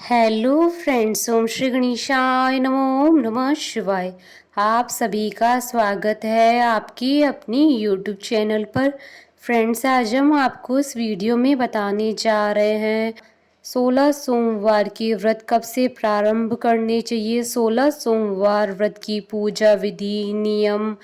Hello friends, ओम श्री गणेशाय नमो। ओम नमः शिवाय। आप सभी का स्वागत है आपकी अपनी यूट्यूब चैनल पर। फ्रेंड्स, आज हम आपको इस वीडियो में बताने जा रहे हैं 16 सोमवार की व्रत कब से प्रारंभ करने चाहिए। 16 सोमवार व्रत की पूजा विधि, नियम,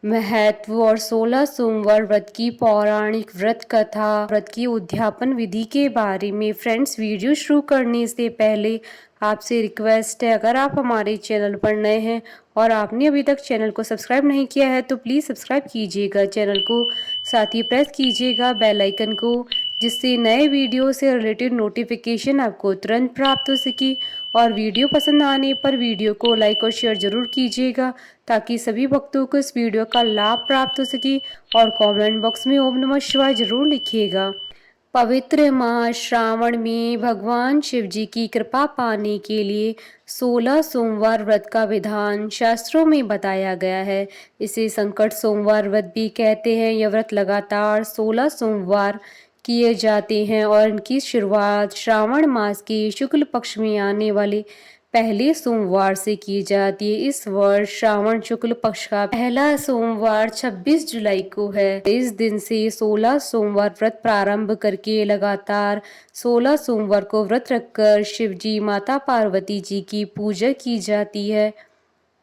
महत्व और 16 सोमवार व्रत की पौराणिक व्रत कथा, व्रत की उद्यापन विधि के बारे में। फ्रेंड्स, वीडियो शुरू करने से पहले आपसे रिक्वेस्ट है, अगर आप हमारे चैनल पर नए हैं और आपने अभी तक चैनल को सब्सक्राइब नहीं किया है तो प्लीज़ सब्सक्राइब कीजिएगा चैनल को, साथ ही प्रेस कीजिएगा बेल आइकन को, जिससे नए वीडियो से रिलेटेड नोटिफिकेशन आपको तुरंत प्राप्त हो सके। और वीडियो पसंद आने पर वीडियो को लाइक और शेयर जरूर कीजिएगा ताकि सभी भक्तों को इस वीडियो का लाभ प्राप्त हो सके। और कमेंट बॉक्स में ओम नमः शिवाय जरूर लिखिएगा। पवित्र माह श्रावण में भगवान शिव जी की कृपा पाने के लिए 16 सोमवार व्रत का विधान शास्त्रों में बताया गया है। इसे संकट सोमवार व्रत भी कहते हैं। यह व्रत लगातार 16 सोमवार किए जाते हैं और इनकी शुरुआत श्रावण मास के शुक्ल पक्ष में आने वाले पहले सोमवार से की जाती है। इस वर्ष श्रावण शुक्ल पक्ष का पहला सोमवार 26 जुलाई को है। इस दिन से 16 सोमवार व्रत प्रारंभ करके लगातार 16 सोमवार को व्रत रखकर शिव जी, माता पार्वती जी की पूजा की जाती है।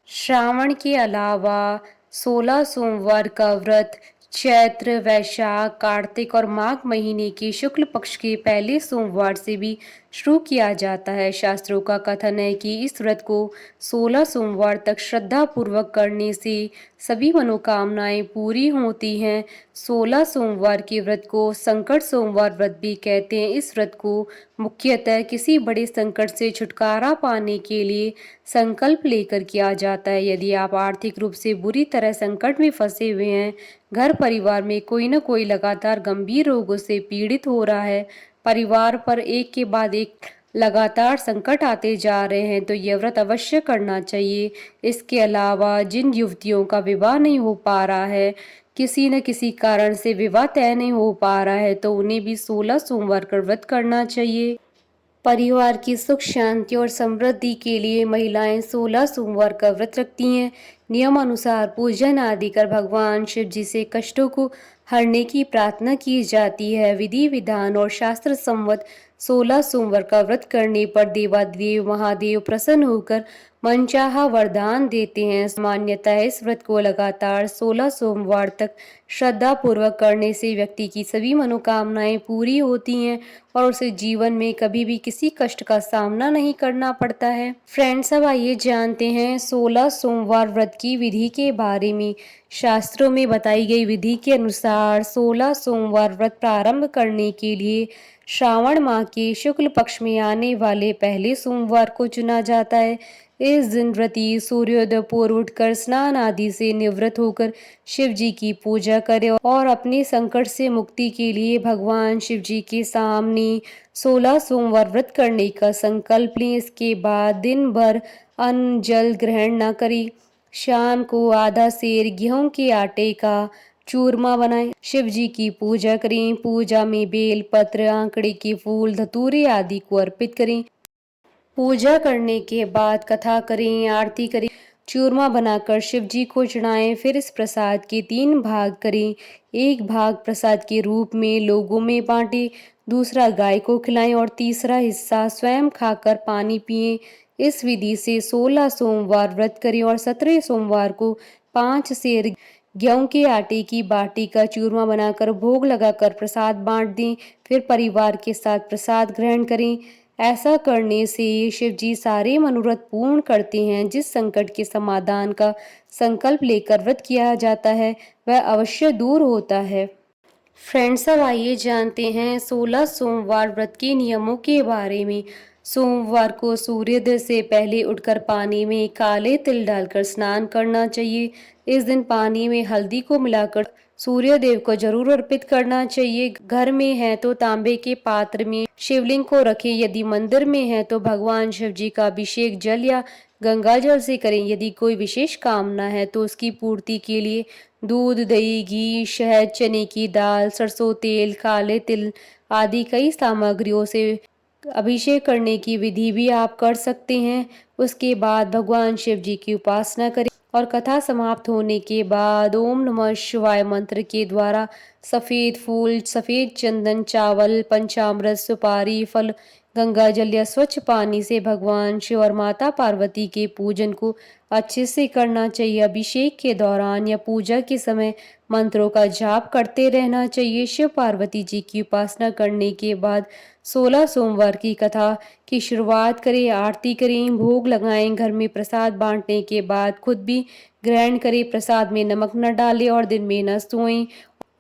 श्रावण के अलावा 16 सोमवार का व्रत चैत्र, वैशाख, कार्तिक और माघ महीने के शुक्ल पक्ष के पहले सोमवार से भी शुरू किया जाता है। शास्त्रों का कथन है कि इस व्रत को 16 सोमवार तक श्रद्धा पूर्वक करने से सभी मनोकामनाएं पूरी होती हैं। 16 सोमवार के व्रत को संकट सोमवार व्रत भी कहते हैं। इस व्रत को मुख्यतः किसी बड़े संकट से छुटकारा पाने के लिए संकल्प लेकर किया जाता है। यदि आप आर्थिक रूप से बुरी तरह संकट में फंसे हुए हैं, घर परिवार में कोई न कोई लगातार गंभीर रोगों से पीड़ित हो रहा है, परिवार पर एक के बाद एक लगातार संकट आते जा रहे हैं, तो यह व्रत अवश्य करना चाहिए। इसके अलावा जिन युवतियों का विवाह नहीं हो पा रहा है, किसी न किसी कारण से विवाह तय नहीं हो पा रहा है, तो उन्हें भी 16 सोमवार का व्रत करना चाहिए। परिवार की सुख शांति और समृद्धि के लिए महिलाएं 16 सोमवार का व्रत रखती हैं। नियमानुसार पूजन आदि कर भगवान शिव जी से कष्टों को हरने की प्रार्थना की जाती है। विधि विधान और शास्त्र सम्मत 16 सोमवार का व्रत करने पर देवादेव महादेव प्रसन्न होकर मनचाहा वरदान देते हैं। सामान्यतः इस व्रत को लगातार 16 सोमवार तक श्रद्धा पूर्वक करने से व्यक्ति की सभी मनोकामनाएं पूरी होती हैं और उसे जीवन में कभी भी किसी कष्ट का सामना नहीं करना पड़ता है। फ्रेंड्स, अब आइए जानते हैं 16 सोमवार व्रत की विधि के बारे में। शास्त्रों में बताई गई विधि के अनुसार 16 सोमवार व्रत प्रारंभ करने के लिए श्रावण माह के शुक्ल पक्ष में आने वाले पहले सोमवार को चुना जाता है। इस दिन व्रती सूर्योदय पूर्व उठकर स्नान आदि से निवृत्त होकर शिव जी की पूजा करें और अपने संकट से मुक्ति के लिए भगवान शिव जी के सामने 16 सोमवार व्रत करने का संकल्प लें। इसके बाद दिन भर अन्न जल ग्रहण न करें। शाम को आधा सेर गेहूं के आटे का चूरमा बनाएं। शिव जी की पूजा करें। पूजा में बेल पत्र, आंकड़े के फूल, धतूरे आदि को अर्पित करें। पूजा करने के बाद कथा करें, आरती करें, चूरमा बनाकर शिव जी को चढ़ाएं। फिर इस प्रसाद के 3 भाग करें। एक भाग प्रसाद के रूप में लोगों में बांटें, दूसरा गाय को खिलाएं और तीसरा हिस्सा स्वयं खाकर पानी पिएं। इस विधि से 16 सोमवार व्रत करें और 17 सोमवार को 5 सेर गेहूं के आटे की बाटी का चूरमा बनाकर भोग लगाकर प्रसाद बांट दें। फिर परिवार के साथ प्रसाद ग्रहण करें। ऐसा करने से शिव जी सारे मनोरथ पूर्ण करते हैं। जिस संकट के समाधान का संकल्प लेकर व्रत किया जाता है वह अवश्य दूर होता है। फ्रेंड्स, अब आइए जानते हैं 16 सोमवार व्रत के नियमों के बारे में। सोमवार को सूर्योदय से पहले उठकर पानी में काले तिल डालकर स्नान करना चाहिए। इस दिन पानी में हल्दी को मिलाकर सूर्य देव को जरूर अर्पित करना चाहिए। घर में है तो तांबे के पात्र में शिवलिंग को रखें। यदि मंदिर में है तो भगवान शिव जी का अभिषेक जल या गंगा जल से करें। यदि कोई विशेष कामना है तो उसकी पूर्ति के लिए दूध, दही, घी, शहद, चने की दाल, सरसों तेल, काले तिल आदि कई सामग्रियों से अभिषेक करने की विधि भी आप कर सकते हैं। उसके बाद भगवान शिव जी की उपासना करें और कथा समाप्त होने के बाद ओम नमः शिवाय मंत्र के द्वारा सफ़ेद फूल, सफ़ेद चंदन, चावल, पंचामृत, सुपारी, फल, गंगा जल या स्वच्छ पानी से भगवान शिव और माता पार्वती के पूजन को अच्छे से करना चाहिए। अभिषेक के दौरान या पूजा के समय मंत्रों का जाप करते रहना चाहिए। शिव पार्वती जी की उपासना करने के बाद 16 सोमवार की कथा की शुरुआत करें, आरती करें, भोग लगाएं। घर में प्रसाद बांटने के बाद खुद भी ग्रहण करें। प्रसाद में नमक न डालें और दिन में न सोएं।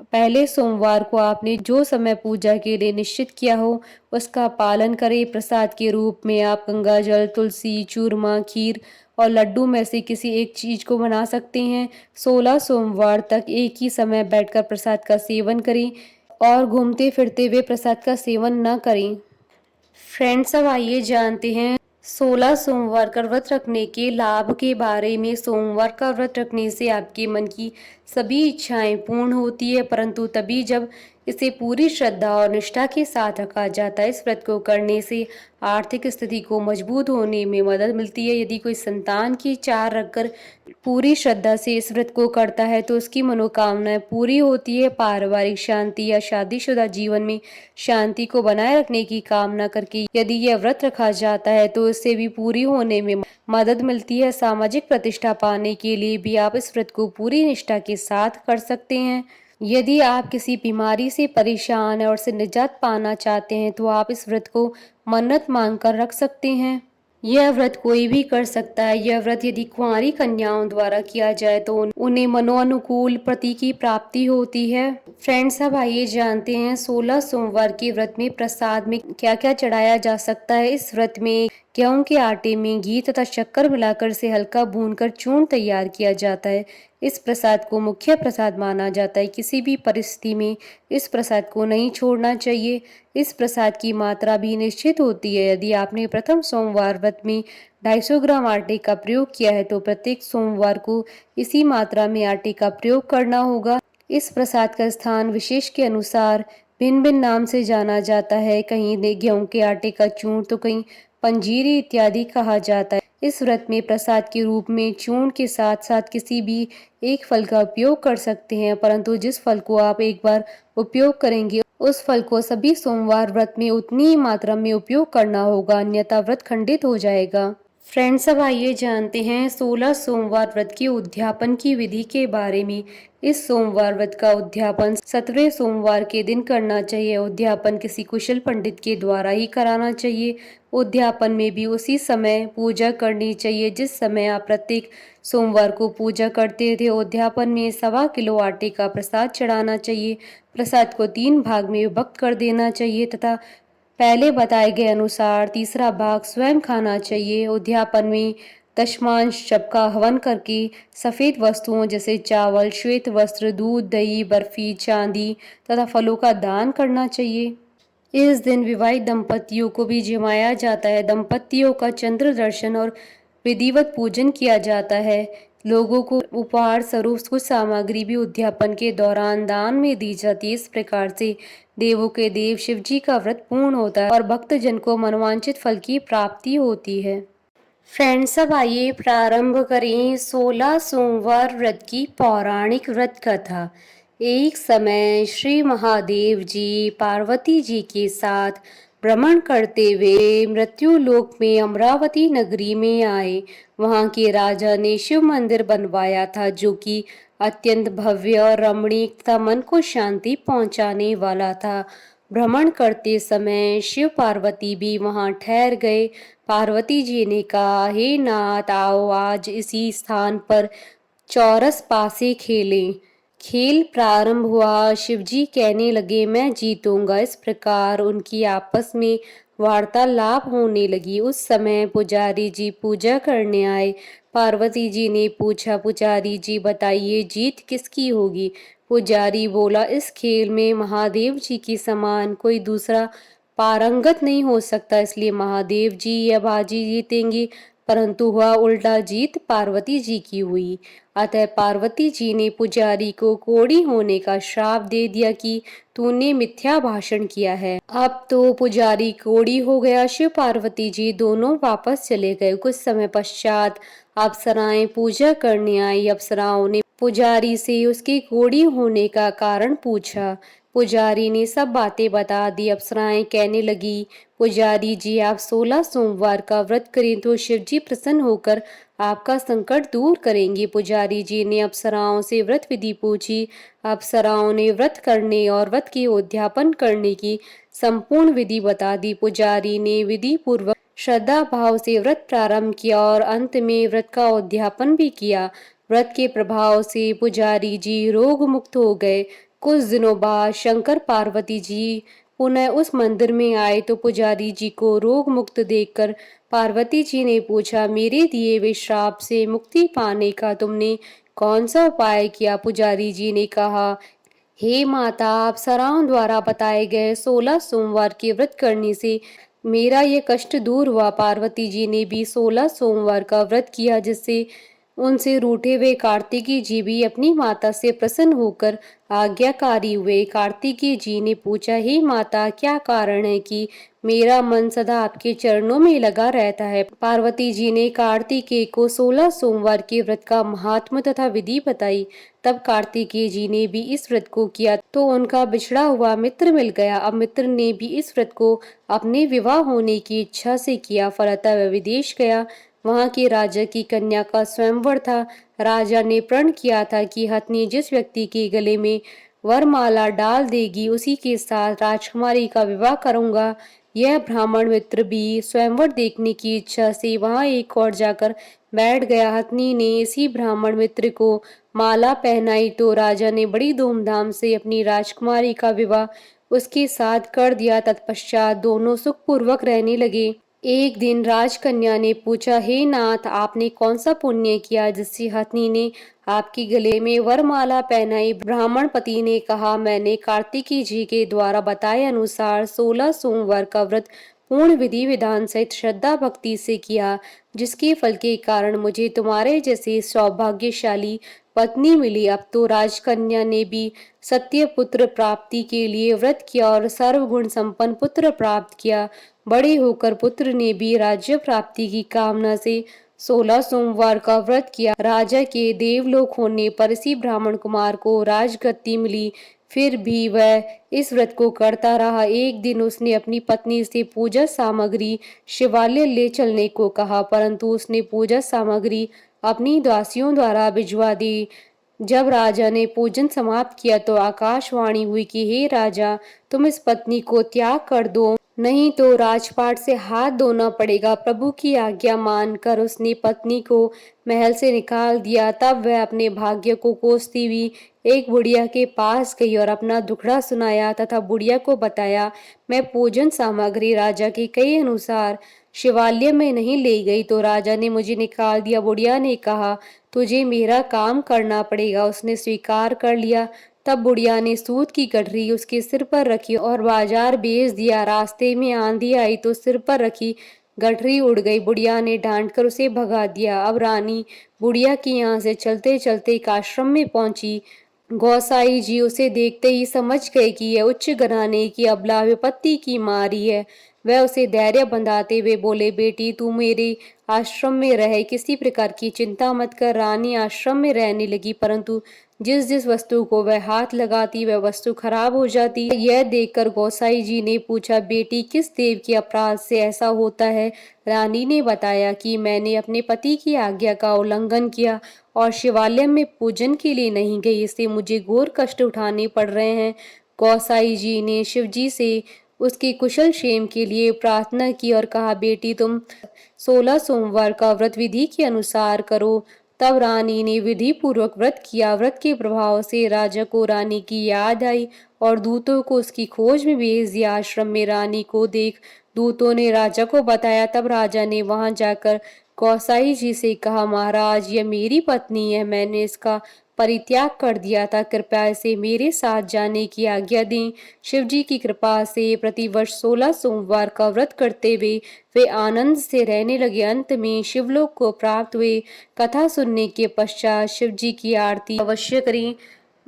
पहले सोमवार को आपने जो समय पूजा के लिए निश्चित किया हो उसका पालन करें। प्रसाद के रूप में आप गंगा जल, तुलसी, चूरमा, खीर और लड्डू में से किसी एक चीज को बना सकते हैं। 16 सोमवार तक एक ही समय बैठकर प्रसाद का सेवन करें और घूमते फिरते हुए प्रसाद का सेवन न करें। फ्रेंड्स, अब आइए जानते हैं 16 सोमवार का व्रत रखने के लाभ के बारे में। सोमवार का व्रत रखने से आपके मन की सभी इच्छाएं पूर्ण होती है, परंतु तभी जब इसे पूरी श्रद्धा और निष्ठा के साथ रखा जाता है। इस व्रत को करने से आर्थिक स्थिति को मजबूत होने में मदद मिलती है। यदि कोई संतान की चाह रखकर पूरी श्रद्धा से इस व्रत को करता है तो उसकी मनोकामनाएं पूरी होती है। पारिवारिक शांति या शादीशुदा जीवन में शांति को बनाए रखने की कामना करके यदि यह व्रत रखा जाता है तो इससे भी पूरी होने में मदद मिलती है। सामाजिक प्रतिष्ठा पाने के लिए भी आप इस व्रत को पूरी निष्ठा के साथ कर सकते हैं। यदि आप किसी बीमारी से परेशान हैं और से निजात पाना चाहते हैं तो आप इस व्रत को मन्नत मांगकर रख सकते हैं। यह व्रत कोई भी कर सकता है। यह व्रत यदि कुंवारी कन्याओं द्वारा किया जाए तो उन्हें मनोनुकूल पति की प्राप्ति होती है। फ्रेंड्स, अब आइए जानते हैं 16 सोमवार के व्रत में प्रसाद में क्या क्या चढ़ाया जा सकता है। इस व्रत में गेहूं के आटे में घी तथा शक्कर मिलाकर से हल्का भूनकर चूर्ण तैयार किया जाता है। इस प्रसाद को मुख्य प्रसाद माना जाता है। किसी भी परिस्थिति में इस प्रसाद को नहीं छोड़ना चाहिए। इस प्रसाद की मात्रा भी निश्चित होती है। यदि आपने प्रथम सोमवार व्रत में 250 ग्राम आटे का प्रयोग किया है तो प्रत्येक सोमवार को इसी मात्रा में आटे का प्रयोग करना होगा। इस प्रसाद का स्थान विशेष के अनुसार भिन्न भिन्न नाम से जाना जाता है। कहीं गेहूं के आटे का चूर्ण तो कहीं पंजीरी इत्यादि कहा जाता है। इस व्रत में प्रसाद के रूप में चूर्ण के साथ साथ किसी भी एक फल का उपयोग कर सकते हैं, परंतु जिस फल को आप एक बार उपयोग करेंगे उस फल को सभी सोमवार व्रत में उतनी ही मात्रा में उपयोग करना होगा, अन्यथा व्रत खंडित हो जाएगा। फ्रेंड्स, अब आइए जानते हैं 16 सोमवार व्रत के उद्यापन की विधि के बारे में। इस सोमवार व्रत का उद्यापन 17वें सोमवार के दिन करना चाहिए। उद्यापन किसी कुशल पंडित के द्वारा ही कराना चाहिए। उद्यापन में भी उसी समय पूजा करनी चाहिए जिस समय आप प्रत्येक सोमवार को पूजा करते थे। उद्यापन में 1.25 किलो आटे का प्रसाद चढ़ाना चाहिए। प्रसाद को 3 भाग में विभक्त कर देना चाहिए तथा पहले बताए गए अनुसार तीसरा भाग स्वयं खाना चाहिए। उद्यापन में दशमांश जप का हवन करके सफेद वस्तुओं जैसे चावल, श्वेत वस्त्र, दूध, दही, बर्फी, चांदी तथा फलों का दान करना चाहिए। इस दिन विवाहित दंपतियों को भी जिमाया जाता है। दंपतियों का चंद्र दर्शन और विधिवत पूजन किया जाता है। लोगों को उपहार स्वरूप कुछ सामग्री भी उद्यापन के दौरान दान में दी जाती है। इस प्रकार से देवों के देव शिव जी का व्रत पूर्ण होता है और भक्तजन को मनोवांछित फल की प्राप्ति होती है। फ्रेंड्स, अब आइए प्रारंभ करें 16 सोमवार व्रत की पौराणिक व्रत कथा। एक समय श्री महादेव जी पार्वती जी के साथ भ्रमण करते हुए मृत्यु लोक में अमरावती नगरी में आए। वहां के राजा ने शिव मंदिर बनवाया था जो कि अत्यंत भव्य और रमणीक तथा मन को शांति पहुंचाने वाला था। भ्रमण करते समय शिव पार्वती भी वहां ठहर गए। पार्वती जी ने कहा, हे नाथ, आओ आज इसी स्थान पर चौरस पासे खेलें। खेल प्रारंभ हुआ। शिवजी कहने लगे, मैं जीतूंगा। इस प्रकार उनकी आपस में वार्तालाप होने लगी। उस समय पुजारी जी पूजा करने आए। पार्वती जी ने पूछा, पुजारी जी बताइए जीत किसकी होगी? पुजारी बोला, इस खेल में महादेव जी के समान कोई दूसरा पारंगत नहीं हो सकता, इसलिए महादेव जी यह बाजी जीतेंगे। परंतु हुआ उल्टा, जीत पार्वती जी की हुई। अतः पार्वती जी ने पुजारी को कोढ़ी होने का श्राप दे दिया कि तूने मिथ्या भाषण किया है। अब तो पुजारी कोढ़ी हो गया। शिव पार्वती जी दोनों वापस चले गए। कुछ समय पश्चात अप्सराएं पूजा करने आई। अप्सराओं ने पुजारी से उसके कोढ़ी होने का कारण पूछा। पुजारी ने सब बातें बता दी। अप्सराएं कहने लगी, पुजारी जी आप 16 सोमवार का व्रत करें तो शिव जी प्रसन्न होकर आपका संकट दूर करेंगे। पुजारी जी ने अप्सराओं से व्रत विधि पूछी। अप्सराओं ने व्रत करने और व्रत के उद्यापन करने की संपूर्ण विधि बता दी। पुजारी ने विधि पूर्वक श्रद्धा भाव से व्रत प्रारंभ किया और अंत में व्रत का उद्यापन भी किया। व्रत के प्रभाव से पुजारी जी रोग मुक्त हो गए। कुछ दिनों बाद शंकर पार्वती जी पुनः उस मंदिर में आए तो पुजारी जी को रोग मुक्त देखकर पार्वती जी ने पूछा, मेरे दिए हुए श्राप से मुक्ति पाने का तुमने कौन सा उपाय किया? पुजारी जी ने कहा, हे माता, अप्सराओं द्वारा बताए गए 16 सोमवार के व्रत करने से मेरा ये कष्ट दूर हुआ। पार्वती जी ने भी 16 सोमवार का व्रत किया, जिससे उनसे रूठे हुए कार्तिकी जी भी अपनी माता से प्रसन्न होकर आज्ञाकारी हुए। कार्तिकी जी ने पूछा, हे माता, क्या कारण है कि मेरा मन सदा आपके चरणों में लगा रहता है? पार्वती जी ने कार्तिकेय को 16 सोमवार के व्रत का महात्म तथा विधि बताई। तब कार्तिकेय जी ने भी इस व्रत को किया तो उनका बिछड़ा हुआ मित्र मिल गया। अब मित्र ने भी इस व्रत को अपने विवाह होने की इच्छा से किया। फलतः वह विदेश गया। वहां के राजा की कन्या का स्वयंवर था। राजा ने प्रण किया था कि हथनी जिस व्यक्ति के गले में वरमाला डाल देगी उसी के साथ राजकुमारी का विवाह करूंगा। यह ब्राह्मण मित्र भी स्वयंवर देखने की इच्छा से वहां एक और जाकर बैठ गया। हथनी ने इसी ब्राह्मण मित्र को माला पहनाई तो राजा ने बड़ी धूमधाम से अपनी राजकुमारी का विवाह उसके साथ कर दिया। तत्पश्चात दोनों सुखपूर्वक रहने लगे। एक दिन राजकन्या ने पूछा, हे नाथ, आपने कौन सा पुण्य किया जिससे हथनी ने आपके गले में वरमाला पहनाई? ब्राह्मण पति ने कहा, मैंने कार्तिकी जी के द्वारा बताए अनुसार 16 सोमवार का व्रत पूर्ण विधि विधान सहित श्रद्धा भक्ति से किया, जिसके फल के कारण मुझे तुम्हारे जैसे सौभाग्यशाली पत्नी मिली। अब तो राजकन्या ने भी सत्य पुत्र प्राप्ति के लिए व्रत किया और सर्वगुण संपन्न पुत्र प्राप्त किया। बड़े होकर पुत्र ने भी राज्य प्राप्ति की कामना से 16 सोमवार का व्रत किया। राजा के देवलोक होने पर इसी ब्राह्मण कुमार को राजगद्दी मिली। फिर भी वह इस व्रत को करता रहा। एक दिन उसने अपनी पत्नी से पूजा सामग्री शिवालय ले चलने को कहा, परंतु उसने पूजा सामग्री अपनी दासियों द्वारा भिजवा दी। जब राजा ने पूजन समाप्त किया तो आकाशवाणी हुई कि हे राजा, तुम इस पत्नी को त्याग कर दो, नहीं तो राजपाट से हाथ धोना पड़ेगा। प्रभु की आज्ञा मानकर उसने पत्नी को महल से निकाल दिया। तब वह अपने भाग्य को कोसती हुई एक बुढ़िया के पास गई और अपना दुखड़ा सुनाया तथा बुढ़िया को बताया, मैं पूजन सामग्री राजा के कहे अनुसार शिवालय में नहीं ले गई तो राजा ने मुझे निकाल दिया। बुढ़िया ने कहा, तुझे मेरा काम करना पड़ेगा। उसने स्वीकार कर लिया। तब बुढ़िया ने सूत की गठरी उसके सिर पर रखी और बाजार भेज दिया। रास्ते में आंधी आई तो सिर पर रखी गठरी उड़ गई। बुढ़िया ने डांट कर उसे भगा दिया। अब रानी बुढ़िया के यहाँ से चलते चलते एक आश्रम में पहुंची। गोसाई जी उसे देखते ही समझ गए कि यह उच्च घराने की अबला विपत्ति की मारी है। वह उसे धैर्य बंधाते हुए बोले, बेटी तू मेरे आश्रम में रहे, किसी प्रकार की चिंता मत कर। रानी आश्रम में रहने लगी, परंतु जिस जिस वस्तु को वह हाथ लगाती वह वस्तु खराब हो जाती। यह देखकर गोसाई जी ने पूछा, बेटी किस देव के अपराध से ऐसा होता है? रानी ने बताया कि मैंने अपने पति की आज्ञा का उल्लंघन किया और शिवालय में पूजन के लिए नहीं गई, इससे मुझे घोर कष्ट उठाने पड़ रहे हैं। गोसाई जी ने शिव जी से उसके कुशल क्षेम के लिए प्रार्थना की और कहा, बेटी तुम 16 सोमवार का व्रत विधि के अनुसार करो। तब रानी ने विधि पूर्वक व्रत किया। व्रत के प्रभाव से राजा को रानी की याद आई और दूतों को उसकी खोज में भेज दिया। आश्रम में रानी को देख दूतों ने राजा को बताया। तब राजा ने वहां जाकर गोसाई जी से कहा, महाराज यह मेरी पत्नी है, मैंने इसका परित्याग कर दिया था। कृपया इसे मेरे साथ जाने की आज्ञा दें। शिव जी की कृपा से प्रतिवर्ष 16 सोमवार का व्रत करते हुए वे आनंद से रहने लगे। अंत में शिवलोक को प्राप्त हुए। कथा सुनने के पश्चात शिव जी की आरती अवश्य करें।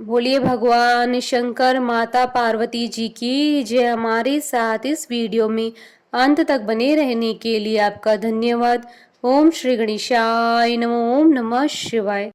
बोलिए भगवान शंकर, माता पार्वती जी की जय। हमारे साथ इस वीडियो में अंत तक बने रहने के लिए आपका धन्यवाद। ओम श्री गणेशाय नमः। ओम नमः शिवाय।